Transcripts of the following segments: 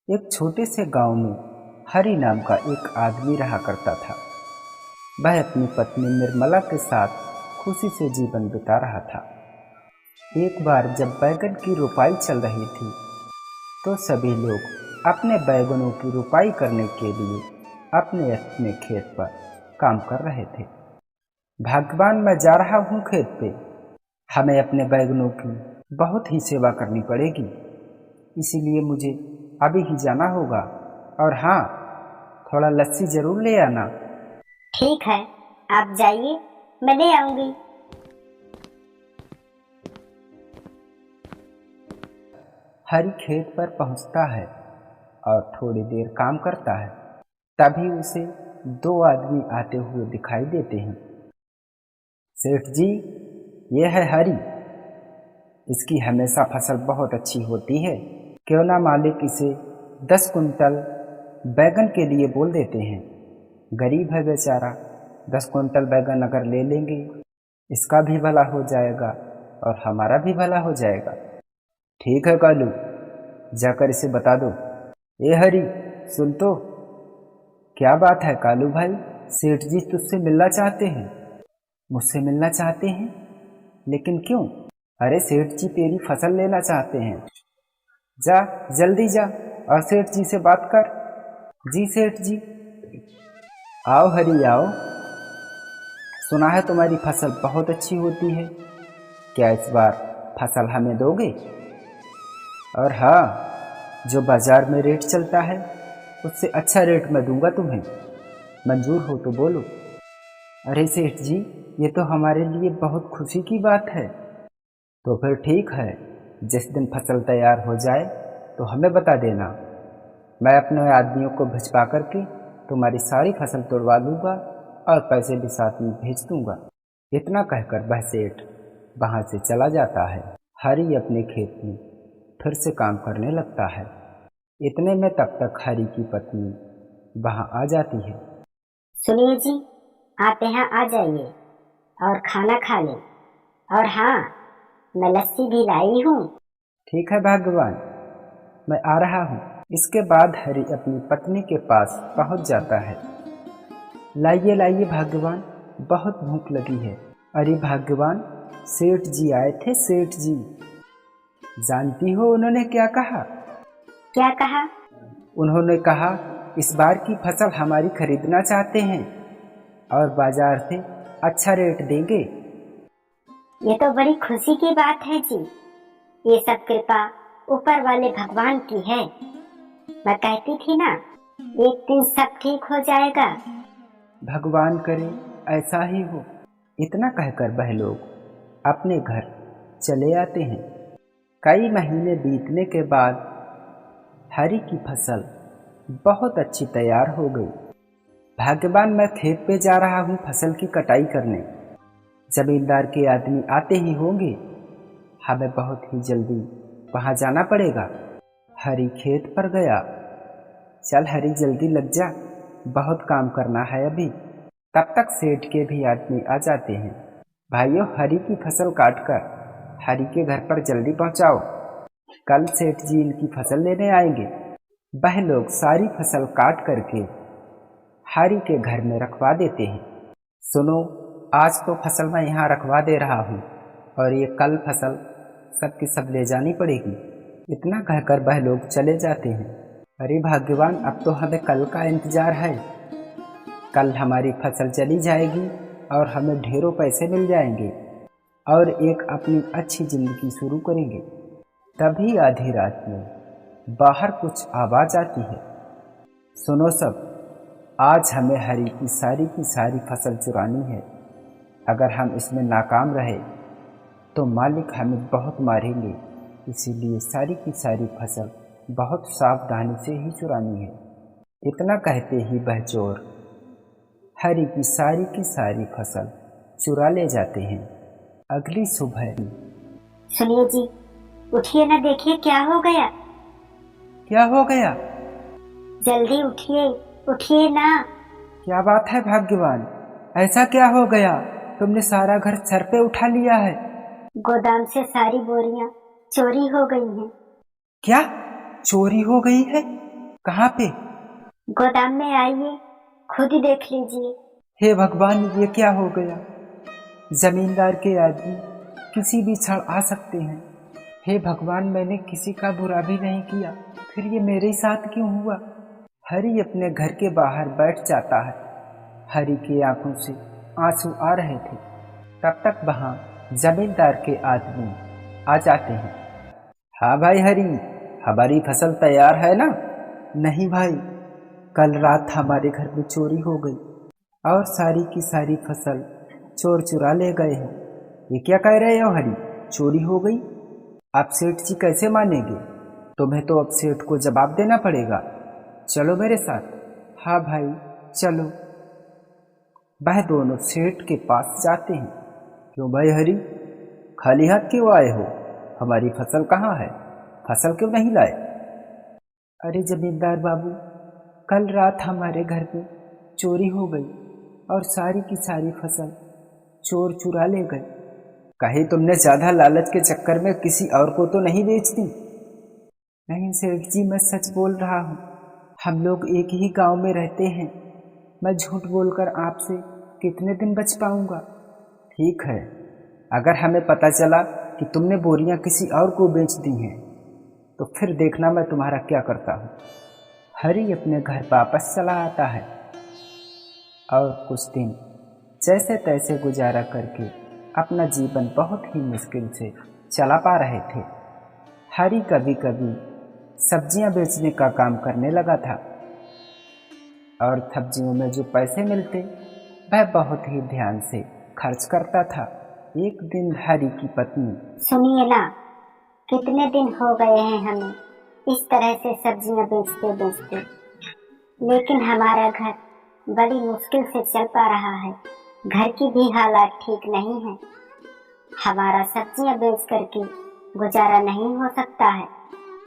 एक छोटे से गांव में हरि नाम का एक आदमी रहा करता था। वह अपनी पत्नी निर्मला के साथ खुशी से जीवन बिता रहा था। एक बार जब बैगन की रोपाई चल रही थी तो सभी लोग अपने बैगनों की रोपाई करने के लिए अपने अपने खेत पर काम कर रहे थे। भगवान, मैं जा रहा हूँ खेत पे। हमें अपने बैगनों की बहुत ही सेवा करनी पड़ेगी, इसीलिए मुझे अभी ही जाना होगा। और हाँ, थोड़ा लस्सी जरूर ले आना। ठीक है, आप जाइए, मैं ले आऊंगी। हरि खेत पर पहुंचता है और थोड़ी देर काम करता है। तभी उसे दो आदमी आते हुए दिखाई देते हैं। सेठ जी, ये है हरि। इसकी हमेशा फसल बहुत अच्छी होती है। क्यों ना मालिक इसे 10 कुंटल बैगन के लिए बोल देते हैं। गरीब है बेचारा, 10 कुंटल बैगन अगर ले लेंगे, इसका भी भला हो जाएगा और हमारा भी भला हो जाएगा। ठीक है कालू, जाकर इसे बता दो। ए हरी, सुन तो। क्या बात है कालू भाई? सेठ जी तुझसे मिलना चाहते हैं। मुझसे मिलना चाहते हैं? लेकिन क्यों? अरे सेठ जी तेरी फसल लेना चाहते हैं। जा, जल्दी जा और सेठ जी से बात कर। जी सेठ जी। आओ हरी आओ। सुना है तुम्हारी फसल बहुत अच्छी होती है। क्या इस बार फसल हमें दोगे? और हाँ, जो बाजार में रेट चलता है उससे अच्छा रेट मैं दूंगा तुम्हें। मंजूर हो तो बोलो। अरे सेठ जी, ये तो हमारे लिए बहुत खुशी की बात है। तो फिर ठीक है, जिस दिन फसल तैयार हो जाए तो हमें बता देना। मैं अपने आदमियों को भिजवा करके तुम्हारी सारी फसल तोड़वा लूँगा और पैसे भी साथ में भेज दूँगा। इतना कहकर वह सेठ वहाँ से चला जाता है। हरी अपने खेत में फिर से काम करने लगता है। इतने में तब तक हरी की पत्नी वहाँ आ जाती है। सुनिए जी, आप यहाँ आ जाइए और खाना खा लें। और हाँ, मैं लस्सी भी लाई हूँ। ठीक है भगवान, मैं आ रहा हूँ। इसके बाद हरि अपनी पत्नी के पास पहुँच जाता है। लाइए लाइए भगवान, बहुत भूख लगी है। अरे भगवान, सेठ जी आए थे, सेठ जी। जानती हो उन्होंने क्या कहा? क्या कहा? उन्होंने कहा इस बार की फसल हमारी खरीदना चाहते हैं और बाजार से अच्छा रेट देंगे। ये तो बड़ी खुशी की बात है जी। ये सब कृपा ऊपर वाले भगवान की है। मैं कहती थी ना, एक दिन सब ठीक हो जाएगा। भगवान करे ऐसा ही हो। इतना कहकर वह लोग अपने घर चले आते हैं। कई महीने बीतने के बाद हरी की फसल बहुत अच्छी तैयार हो गई। भगवान, मैं खेत पे जा रहा हूँ फसल की कटाई करने। जमींदार के आदमी आते ही होंगे, हमें बहुत ही जल्दी वहाँ जाना पड़ेगा। हरी खेत पर गया। चल हरी, जल्दी लग जा, बहुत काम करना है अभी। तब तक सेठ के भी आदमी आ जाते हैं। भाइयों, हरी की फसल काटकर हरी के घर पर जल्दी पहुँचाओ, कल सेठ जी इनकी फसल लेने आएंगे। वह लोग सारी फसल काट करके हरी के घर में रखवा देते हैं। सुनो, आज तो फसल मैं यहाँ रखवा दे रहा हूँ और ये कल फसल सबकी सब ले जानी पड़ेगी। इतना कहकर वह लोग चले जाते हैं। अरे भगवान, अब तो हमें कल का इंतजार है। कल हमारी फसल चली जाएगी और हमें ढेरों पैसे मिल जाएंगे और एक अपनी अच्छी जिंदगी शुरू करेंगे। तभी आधी रात में बाहर कुछ आवाज आती है। सुनो सब, आज हमें हरी की सारी फसल चुरानी है। अगर हम इसमें नाकाम रहे तो मालिक हमें बहुत मारेंगे, इसीलिए सारी की सारी फसल बहुत सावधानी से ही चुरानी है। इतना कहते ही वह चोर हरी की सारी फसल चुरा ले जाते हैं। अगली सुबह। सुनिए जी, उठिए ना, देखिए क्या हो गया। क्या हो गया? जल्दी उठिए, उठिए ना। क्या बात है भाग्यवान, ऐसा क्या हो गया? तुमने सारा घर सर पे उठा लिया है। गोदाम से सारी बोरियां चोरी हो गई हैं। क्या चोरी हो गई है? कहाँ पे? गोदाम में आइए, खुद ही देख लीजिए। हे भगवान, ये क्या हो गया? जमींदार के आदमी किसी भी क्षण आ सकते हैं। हे भगवान, मैंने किसी का बुरा भी नहीं किया, फिर ये मेरे साथ क्यों हुआ? हरी अपने घर के बाहर बैठ जाता है। हरी की आंखों से आंसू आ रहे थे। तब तक वहाँ जमींदार के आदमी आ जाते हैं। हाँ भाई हरी, हमारी फसल तैयार है ना? नहीं भाई, कल रात हमारे घर में चोरी हो गई और सारी की सारी फसल चोर चुरा ले गए हैं। ये क्या कह रहे हो हरी? चोरी हो गई? आप सेठ जी कैसे मानेंगे? तुम्हें तो अब सेठ को जवाब देना पड़ेगा। चलो मेरे साथ। हाँ भाई चलो। वह दोनों सेठ के पास जाते हैं। क्यों भाई हरी, खाली हाथ क्यों आए हो? हमारी फसल कहाँ है? फसल क्यों नहीं लाए? अरे जमींदार बाबू, कल रात हमारे घर में चोरी हो गई और सारी की सारी फसल चोर चुरा ले गए। कहीं तुमने ज्यादा लालच के चक्कर में किसी और को तो नहीं बेच दी? नहीं सेठ जी, मैं सच बोल रहा हूँ। हम लोग एक ही गांव में रहते हैं। मैं झूठ बोलकर आपसे कितने दिन बच पाऊंगा? ठीक है, अगर हमें पता चला कि तुमने बोरियां किसी और को बेच दी हैं तो फिर देखना मैं तुम्हारा क्या करता हूँ। हरी अपने घर वापस चला आता है और कुछ दिन जैसे तैसे गुजारा करके अपना जीवन बहुत ही मुश्किल से चला पा रहे थे। हरी कभी कभी सब्जियां बेचने का काम करने लगा था और सब्जियों में जो पैसे मिलते वह बहुत ही ध्यान से खर्च करता था। एक दिन हरी की पत्नी, सुनिए ना, कितने दिन हो गए हैं हमें इस तरह से सब्जियां बेचते बेचते, लेकिन हमारा घर बड़ी मुश्किल से चल पा रहा है। घर की भी हालात ठीक नहीं है। हमारा सब्जियां बेच करके गुजारा नहीं हो सकता है।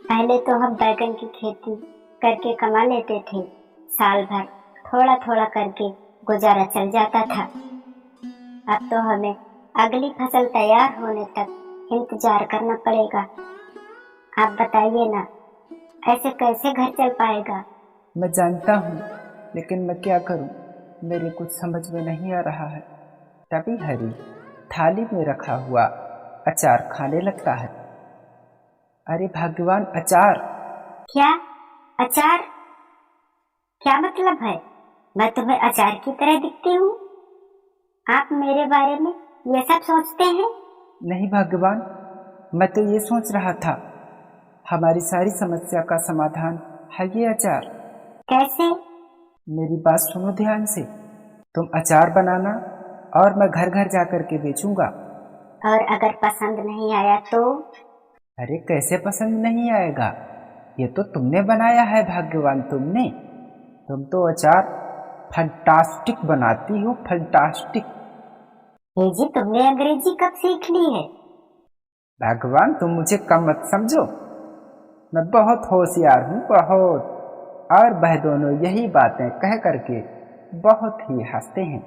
पहले तो हम बैगन की खेती करके कमा लेते थे। साल भर थोड़ा थोड़ा करके गुजारा चल जाता था। अब तो हमें अगली फसल तैयार होने तक इंतजार करना पड़ेगा। आप बताइए ना, ऐसे कैसे घर चल पाएगा? मैं जानता हूँ, लेकिन मैं क्या करूँ, मेरे कुछ समझ में नहीं आ रहा है। तभी हरी थाली में रखा हुआ अचार खाने लगता है। अरे भगवान, अचार! क्या अचार? क्या मतलब है? मैं तुम्हें अचार की तरह दिखती हूँ? आप मेरे बारे में ये सब सोचते हैं? नहीं भगवान, मैं तो ये सोच रहा था हमारी सारी समस्या का समाधान है ये अचार। कैसे? मेरी बात सुनो ध्यान से। तुम अचार बनाना और मैं घर घर जाकर के बेचूंगा। और अगर पसंद नहीं आया तो? अरे कैसे पसंद नहीं आएगा? ये तो तुमने बनाया है भाग्यवान, तुमने। तुम तो अचार फंटास्टिक बनाती हो, फंटास्टिक। ये जी, तुमने अंग्रेजी कब सीख ली है? भगवान, तुम मुझे कम मत समझो। मैं बहुत होशियार हूँ, बहुत। और वह दोनों यही बातें कह करके बहुत ही हंसते हैं।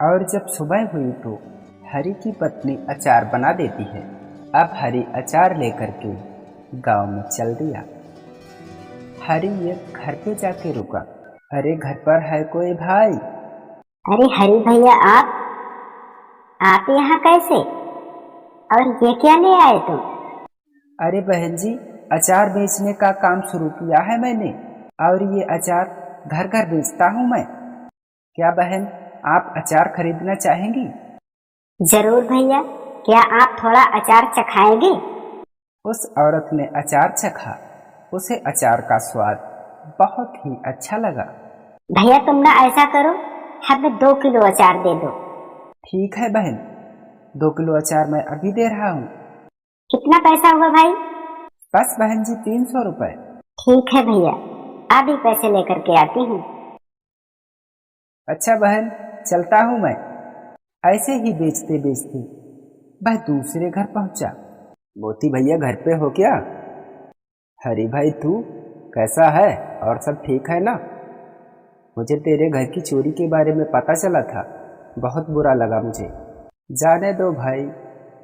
और जब सुबह हुई तो हरी की पत्नी अचार बना देती है। अब हरी अचार लेकर के गांव में चल दिया। हरी एक घर पे जाके रुका। अरे घर पर है कोई भाई? अरे हरी भैया, आप यहाँ कैसे? और ये क्या ले आए तुम? अरे बहन जी, अचार बेचने का काम शुरू किया है मैंने और ये अचार घर घर बेचता हूँ मैं। क्या बहन, आप अचार खरीदना चाहेंगी? जरूर भैया, क्या आप थोड़ा अचार चखाएंगे? उस औरत ने अचार चखा। उसे अचार का स्वाद बहुत ही अच्छा लगा। भैया तुम ना ऐसा करो, हमें 2 किलो अचार दे दो। ठीक है बहन, 2 किलो अचार मैं अभी दे रहा हूँ। कितना पैसा हुआ भाई? बस बहन जी, 300 रुपए। ठीक है भैया, अभी पैसे लेकर के आती हूँ। अच्छा बहन, चलता हूँ मैं। ऐसे ही बेचते बेचते वह दूसरे घर पहुंचा। मोती भैया घर पे हो क्या? हरी भाई, तू कैसा है? और सब ठीक है ना? मुझे तेरे घर की चोरी के बारे में पता चला था, बहुत बुरा लगा मुझे। जाने दो भाई,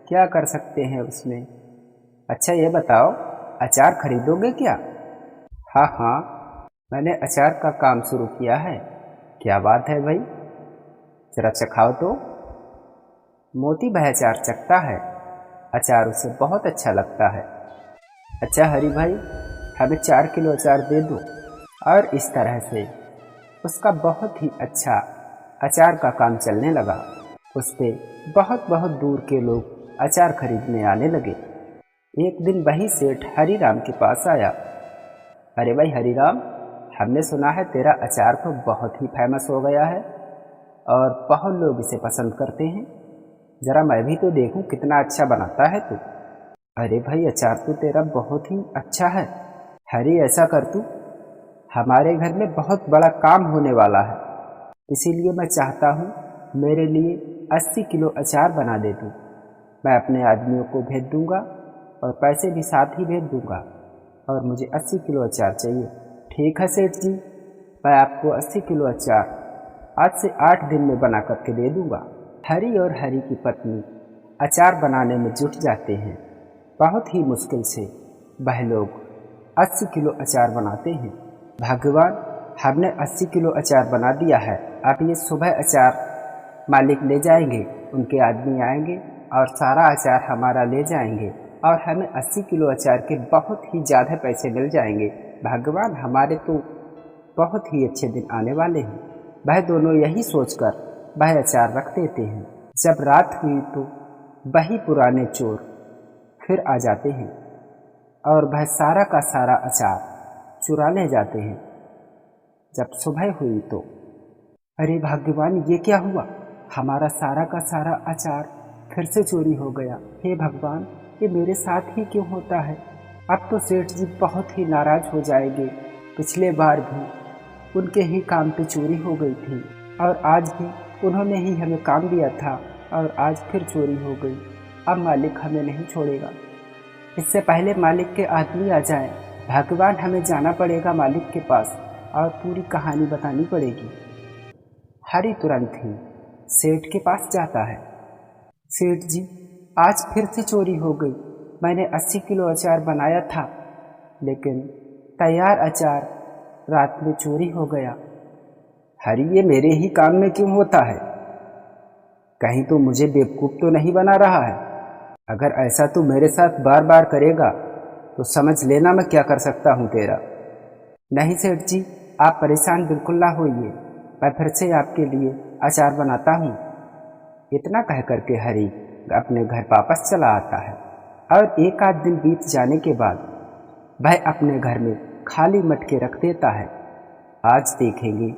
क्या कर सकते हैं उसमें। अच्छा ये बताओ, अचार खरीदोगे क्या? हाँ हाँ, मैंने अचार का काम शुरू किया है। क्या बात है भाई, जरा चखाओ तो। मोती भाई अचार चखता है। अचार उसे बहुत अच्छा लगता है। अच्छा हरी भाई, हमें 4 किलो अचार दे दो। और इस तरह से उसका बहुत ही अच्छा अचार का काम चलने लगा। उस पे बहुत बहुत दूर के लोग अचार खरीदने आने लगे। एक दिन वही सेठ हरीराम के पास आया। अरे भाई हरीराम, हमने सुना है तेरा अचार तो बहुत ही फेमस हो गया है और बहुत लोग इसे पसंद करते हैं। ज़रा मैं भी तो देखूं कितना अच्छा बनाता है तू। अरे भाई, अचार तो तेरा बहुत ही अच्छा है। हरी, ऐसा कर तू, हमारे घर में बहुत बड़ा काम होने वाला है, इसीलिए मैं चाहता हूँ मेरे लिए 80 किलो अचार बना दे तू। मैं अपने आदमियों को भेज दूँगा और पैसे भी साथ ही भेज दूँगा, और मुझे 80 किलो अचार चाहिए। ठीक है सेठ जी, मैं आपको 80 किलो अचार आज से 8 दिन में बना करके दे दूँगा। हरी और हरी की पत्नी अचार बनाने में जुट जाते हैं। बहुत ही मुश्किल से वह लोग 80 किलो अचार बनाते हैं। भगवान, हमने 80 किलो अचार बना दिया है। अब ये सुबह अचार मालिक ले जाएंगे, उनके आदमी आएंगे और सारा अचार हमारा ले जाएंगे और हमें 80 किलो अचार के बहुत ही ज़्यादा पैसे मिल जाएंगे। भगवान, हमारे तो बहुत ही अच्छे दिन आने वाले हैं। वह दोनों यही सोचकर वह अचार रख देते हैं। जब रात हुई तो वही पुराने चोर फिर आ जाते हैं और वह सारा का सारा अचार चुरा ले जाते हैं। जब सुबह हुई तो अरे भगवान, ये क्या हुआ? हमारा सारा का सारा अचार फिर से चोरी हो गया। हे भगवान, ये मेरे साथ ही क्यों होता है? अब तो सेठ जी बहुत ही नाराज हो जाएंगे। पिछले बार भी उनके ही काम पे चोरी हो गई थी और आज भी उन्होंने ही हमें काम दिया था और आज फिर चोरी हो गई। अब मालिक हमें नहीं छोड़ेगा। इससे पहले मालिक के आदमी आ जाएं, भगवान, हमें जाना पड़ेगा मालिक के पास और पूरी कहानी बतानी पड़ेगी। हरी तुरंत ही सेठ के पास जाता है। सेठ जी, आज फिर से चोरी हो गई। मैंने 80 किलो अचार बनाया था, लेकिन तैयार अचार रात में चोरी हो गया। हरी, ये मेरे ही काम में क्यों होता है? कहीं तो मुझे बेवकूफ़ तो नहीं बना रहा है? अगर ऐसा तू मेरे साथ बार बार करेगा तो समझ लेना मैं क्या कर सकता हूँ तेरा। नहीं सेठ जी, आप परेशान बिल्कुल ना होइए, मैं फिर से आपके लिए अचार बनाता हूँ। इतना कह करके हरी अपने घर वापस चला आता है और एक आध दिन बीत जाने के बाद वह अपने घर में खाली मटके रख देता है। आज देखेंगे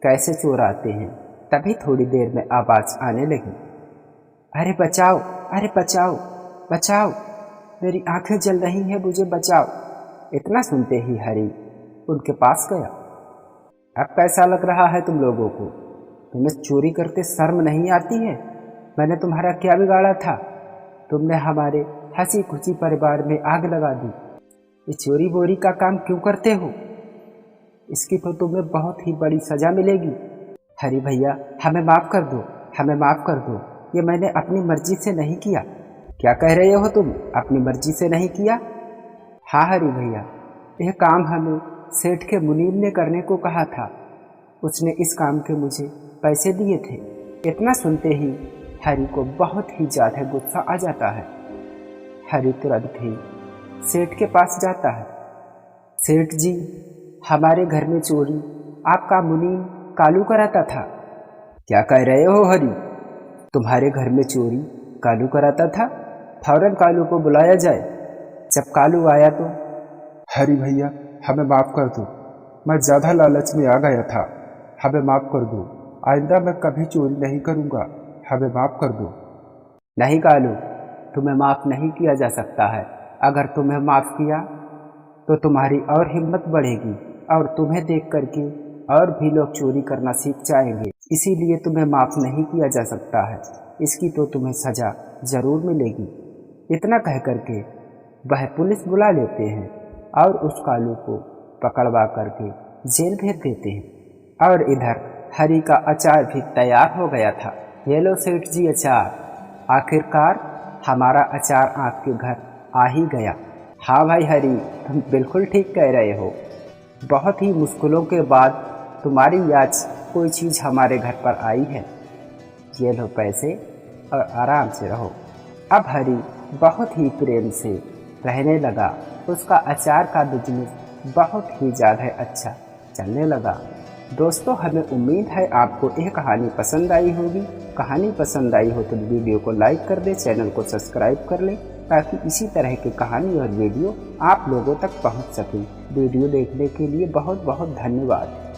कैसे चोर आते हैं। तभी थोड़ी देर में आवाज़ आने लगी, अरे बचाओ, अरे बचाओ, बचाओ, मेरी आंखें जल रही हैं, मुझे बचाओ। इतना सुनते ही हरी उनके पास गया। अब कैसा लग रहा है तुम लोगों को? तुम्हें चोरी करते शर्म नहीं आती है? मैंने तुम्हारा क्या बिगाड़ा था? तुमने हमारे हंसी खुशी परिवार में आग लगा दी। ये चोरी बोरी का काम क्यों करते हो? इसकी तो तुम्हें बहुत ही बड़ी सज़ा मिलेगी। हरी भैया, हमें माफ़ कर दो, हमें माफ़ कर दो। ये मैंने अपनी मर्जी से नहीं किया। क्या कह रहे हो तुम? अपनी मर्जी से नहीं किया? हाँ हरी भैया, यह काम हमें सेठ के मुनीम ने करने को कहा था। उसने इस काम के मुझे पैसे दिए थे। इतना सुनते ही हरी को बहुत ही ज़्यादा गुस्सा आ जाता है। हरी तुरंत ही सेठ के पास जाता है। सेठ जी, हमारे घर में चोरी आपका मुनीम कालू कराता था। क्या कह रहे हो हरी? तुम्हारे घर में चोरी कालू कराता था? फौरन कालू को बुलाया जाए। जब कालू आया तो हरी भैया, हमें माफ़ कर दो, मैं ज़्यादा लालच में आ गया था, हमें माफ़ कर दो। आइंदा मैं कभी चोरी नहीं करूँगा, हमें माफ़ कर दो। नहीं कालू, तुम्हें माफ़ नहीं किया जा सकता है। अगर तुम्हें माफ़ किया तो तुम्हारी और हिम्मत बढ़ेगी और तुम्हें देख करके और भी लोग चोरी करना सीख जाएंगे। इसीलिए तुम्हें माफ़ नहीं किया जा सकता है। इसकी तो तुम्हें सज़ा ज़रूर मिलेगी। इतना कह करके वह पुलिस बुला लेते हैं और उस कालू को पकड़वा करके जेल भेज देते हैं। और इधर हरी का अचार भी तैयार हो गया था। ये लो सेठ जी अचार, आखिरकार हमारा अचार आपके घर आ ही गया। हाँ भाई हरी, तुम बिल्कुल ठीक कह रहे हो। बहुत ही मुश्किलों के बाद तुम्हारी आज कोई चीज़ हमारे घर पर आई है, ये लो पैसे और आराम से रहो। अब हरी बहुत ही प्रेम से रहने लगा। उसका अचार का बिजनेस बहुत ही ज़्यादा अच्छा चलने लगा। दोस्तों, हमें उम्मीद है आपको यह कहानी पसंद आई होगी। कहानी पसंद आई हो तो वीडियो को लाइक कर दें, चैनल को सब्सक्राइब कर लें ताकि इसी तरह की कहानी और वीडियो आप लोगों तक पहुंच सके। वीडियो देखने के लिए बहुत बहुत धन्यवाद।